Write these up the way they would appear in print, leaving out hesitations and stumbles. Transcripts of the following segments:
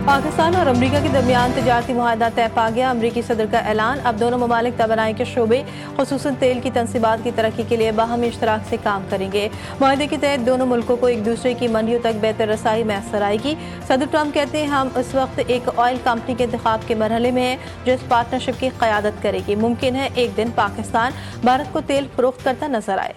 पाकिस्तान और अमरीका के दरमियान तजारती मुआहदा तय पा गया। अमरीकी सदर का ऐलान, अब दोनों ममालिक तवानाई के शोबे खुसूसन तेल की तनसीबात की तरक्की के लिए बाहमी इश्तराक से काम करेंगे। मुआहदे के तहत दोनों मुल्कों को एक दूसरे की मंडियों तक बेहतर रसाई मैसर आएगी। सदर ट्रंप कहते हैं, हम इस वक्त एक ऑयल कंपनी के इंतखाब के मरहले में हैं जो इस पार्टनरशिप की क़यादत करेगी। मुमकिन है एक दिन पाकिस्तान भारत को तेल फरोख्त करता नजर आए।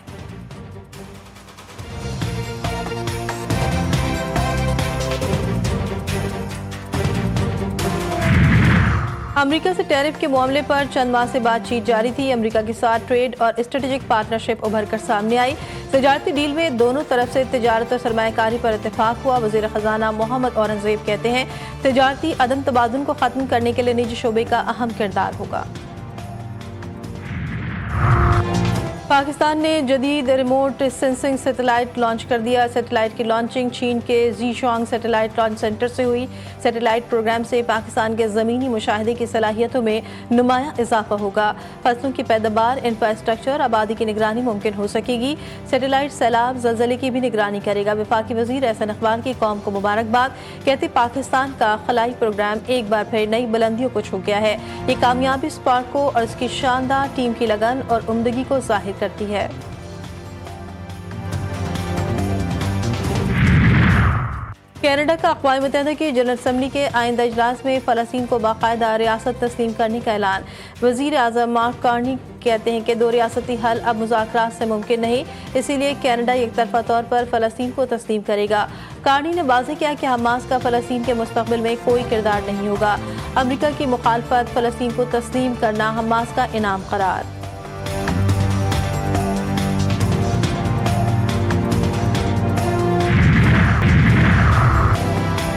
अमेरिका से टैरिफ के मामले पर चंद माह से बातचीत जारी थी। अमेरिका के साथ ट्रेड और स्ट्रेटेजिक पार्टनरशिप उभर कर सामने आई। तजारती डील में दोनों तरफ से तजारत और सरमायाकारी पर इत्तेफाक हुआ। वज़ीर ख़ज़ाना मोहम्मद औरंगज़ेब कहते हैं, तजारती अदम तबादुल को ख़त्म करने के लिए निजी शोबे का अहम किरदार होगा। पाकिस्तान ने जदीद रिमोट सेंसिंग सैटेलाइट लॉन्च कर दिया। सैटेलाइट की लॉन्चिंग चीन के ज़ीशुआंग सैटेलाइट लॉन्च सेंटर से हुई। सैटेलाइट प्रोग्राम से पाकिस्तान के ज़मीनी मुशाहिदे की सलाहियतों में नुमाया इजाफा होगा। फसलों की पैदावार, इंफ्रास्ट्रक्चर, आबादी की निगरानी मुमकिन हो सकेगी। सैटेलाइट सैलाब, ज़लज़ले की भी निगरानी करेगा। वफाकी वज़ीर एहसन इक़बाल की कौम को मुबारकबाद, कहते पाकिस्तान का खलाई प्रोग्राम एक बार फिर नई बुलंदियों को छू गया है। ये कामयाबी स्पार्क को और इसकी शानदार टीम की लगन और उम्दगी को ज़ाहिर करती है। कनाडा का अक़वाम मुत्तहिदा की जनरल असम्बली के आइंदा इजलास में फ़लस्तीन को बाकायदा रियासत तस्लीम करने का ऐलान। वज़ीर आज़म मार्क कार्नी कहते हैं कि दो रियासती हल अब मुज़ाकरात से मुमकिन नहीं, इसीलिए कनाडा एक तरफा तौर पर फ़लस्तीन को तस्लीम करेगा। कार्नी ने वाज़ेह किया कि हमास का फ़लस्तीन के मुस्तक़बिल में कोई किरदार नहीं होगा। अमरीका की मुखालफत, फ़लस्तीन को तस्लीम करना हमास का इनाम करार।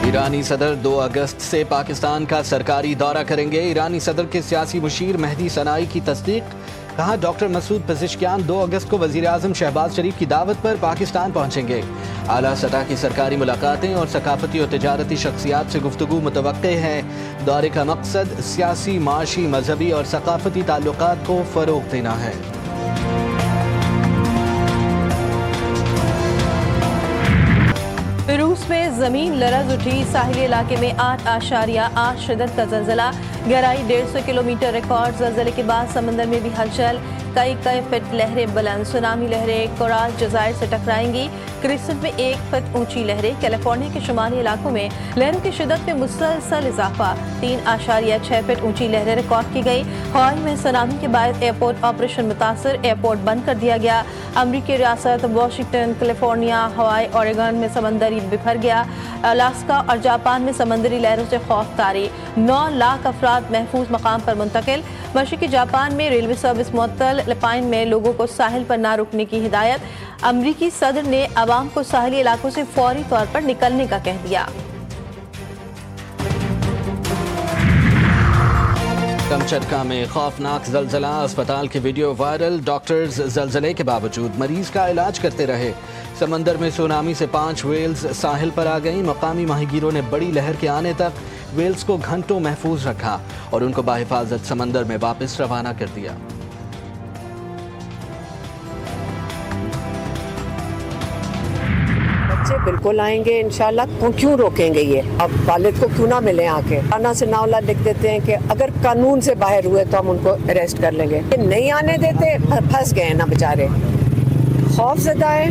ईरानी सदर 2 अगस्त से पाकिस्तान का सरकारी दौरा करेंगे। ईरानी सदर के सियासी मुशीर मेहदी सनाई की तस्दीक। कहा, डॉक्टर मसूद पेज़ेश्कियान 2 अगस्त को वज़ीर आज़म शहबाज शरीफ की दावत पर पाकिस्तान पहुंचेंगे। आला सतह की सरकारी मुलाकातें और सकाफती और तजारती शख्सियात से गुफ्तगू मुतवक्के है। दौरे का मकसद सियासी, माशी, मजहबी और सकाफती ताल्लुकात को फ़रोग़ देना है। रूस में जमीन लरज उठी। साहिली इलाके में 8.8 शिद्दत का ज़लज़ला, गहराई 150 किलोमीटर रिकॉर्ड। ज़लज़ले के बाद समंदर में भी हलचल, कई फीट लहरें बुलंद। सुनामी लहरें कोराल जज़ायर से टकराएंगी। क्रिस्टल में 1 फीट ऊंची लहरें। कैलिफोर्निया के शुमाली इलाकों में लहरों की शिद्दत में मुसलसल इजाफा। 3.6 फीट ऊंची लहरें रिकॉर्ड की गई। हवाई में सुनामी के बाद एयरपोर्ट ऑपरेशन मुतासर, एयरपोर्ट बंद कर दिया गया। अमरीकी रियासत वाशिंगटन, कैलिफोर्निया, हवाई, ओरेगन में समंदरी बिखर गया। अलास्का और जापान में समंदरी लहरों से खौफ तारी। 9 लाख अफराद महफूज मकाम पर मुंतकिल। मशरक़ी जापान में रेलवे सर्विस मुअत्तल। फिलिपाइन में लोगों को साहिल पर ना रुकने की हिदायत। अमरीकी सदर ने अवाम को साहिली इलाकों से फौरी तौर पर निकलने का कह दिया। कमचटका में खौफनाक ज़लज़ला, अस्पताल की वीडियो वायरल। डॉक्टर्स ज़लज़ले के बावजूद मरीज का इलाज करते रहे। समंदर में सुनामी से 5 वेल्स साहिल पर आ गईं। मकामी माहीगीरों ने बड़ी लहर के आने तक वेल्स को घंटों महफूज रखा और उनको बाहिफाजत समंदर में वापस रवाना कर दिया। बच्चे बिल्कुल आएंगे इंशाल्लाह। क्यों रोकेंगे ये? अब वालिद को क्यों ना मिले आके? आना से नावला लिख देते हैं कि अगर कानून से बाहर हुए तो हम उनको अरेस्ट कर लेंगे। नहीं आने देते, फंस गए ना बेचारे। खौफज़दा है,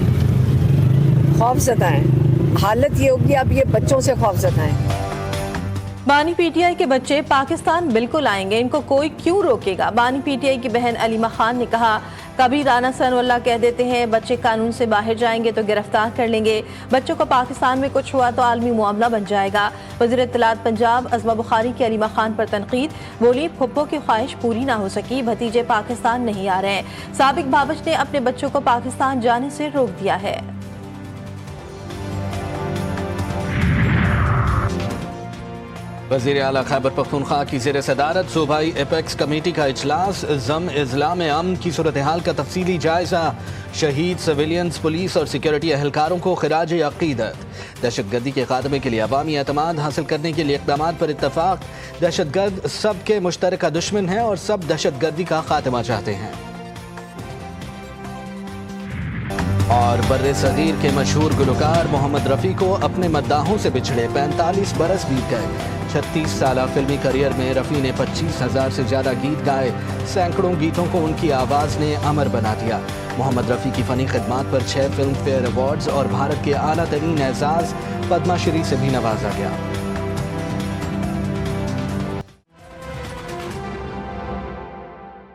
खौफज़दा है। हालत ये होगी अब ये बच्चों से खौफज़दा है। बानी पीटीआई के बच्चे पाकिस्तान बिल्कुल आएंगे, इनको कोई क्यों रोकेगा? बानी पीटीआई की बहन अलीमा खान ने कहा, कभी राना सनवल्ला कह देते हैं बच्चे कानून से बाहर जाएंगे तो गिरफ्तार कर लेंगे। बच्चों को पाकिस्तान में कुछ हुआ तो आलमी मामला बन जाएगा। वज़ीर इत्तलात पंजाब अज़मा बुखारी की अलीमा खान पर तनकीद। बोली, फुप्पो की ख्वाहिश पूरी ना हो सकी, भतीजे पाकिस्तान नहीं आ रहे। साबिक बाबच ने अपने बच्चों को पाकिस्तान जाने से रोक दिया है। वज़ीर आला खैबर पख्तूनख्वा की ज़ेर सदारत सूबाई एपेक्स कमेटी का इजलास। ज़म इज़्ला में अमन की सूरत हाल का तफसीली जायज़ा। शहीद सिविलियंस, पुलिस और सिक्योरिटी अहलकारों को खिराज अक़ीदत। दहशतगर्दी के खात्मे के लिए अवामी एतमाद हासिल करने के लिए इक़दामात पर इत्तफ़ाक़। दहशतगर्द सब के मुश्तरका दुश्मन है और सब दहशतगर्दी का खात्मा चाहते हैं। اور بر صغیر کے مشہور گلوکار محمد رفیع کو اپنے مداحوں سے بچھڑے 45 برس بیت گئے۔ 36 سالہ فلمی کریئر میں رفیع نے 25,000 سے زیادہ گیت گائے۔ سینکڑوں گیتوں کو ان کی آواز نے امر بنا دیا۔ محمد رفیع کی فنی خدمات پر 6 فلم فیئر ایوارڈز اور بھارت کے اعلیٰ ترین اعزاز پدما شری سے بھی نوازا گیا۔